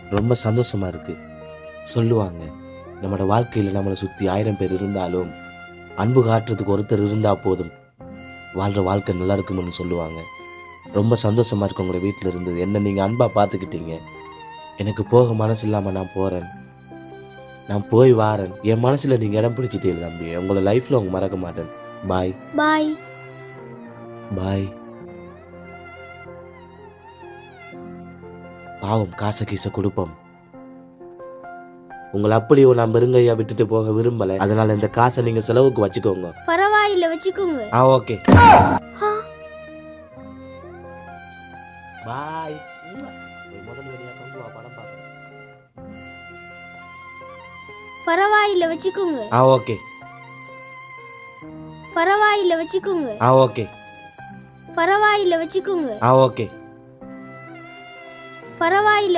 ரொம்ப சந்தோஷமா இருக்கு. சொல்லுவாங்க, நம்மளோட வாழ்க்கையில நம்மளை சுத்தி 1000 பேர் இருந்தாலும் அன்பு காட்டுறதுக்கு ஒருத்தர் இருந்தா போதும், வாழ்ற வாழ்க்கை நல்லா இருக்கும்னு சொல்லுவாங்க. ரொம்ப சந்தோஷமா இருக்கு உங்களோட வீட்டில் இருந்தது. என்ன நீங்க அன்பா பார்த்துக்கிட்டீங்க. எனக்கு போக மனசு இல்லாம நான் போறேன். நான் போய் வாரேன். என் மனசுல நீங்க இடம் பிடிச்சிட்டீங்க தம்பி. உங்கள லைஃப்ல உங்க மறக்க மாட்டேன். பாய். பாய். பாய். பாவம் காச கீச குடுப்போம். உங்களை அப்படியே நான் பெருங்கையா விட்டுட்டு போக விரும்பல. அதனால இந்த காசை நீங்க செலவுக்கு வச்சுக்கோங்க. பரவாயில்ல, வச்சுக்கோங்க. ஓகே. பாய். பரவாயில்ல, வச்சுக்கோங்க. ஓகே. பரவாயில்ல, வச்சுக்கோங்க. ஓகே. பரவாயில்ல, வச்சுக்கோங்க. ஓகே. பரவாயில்ல.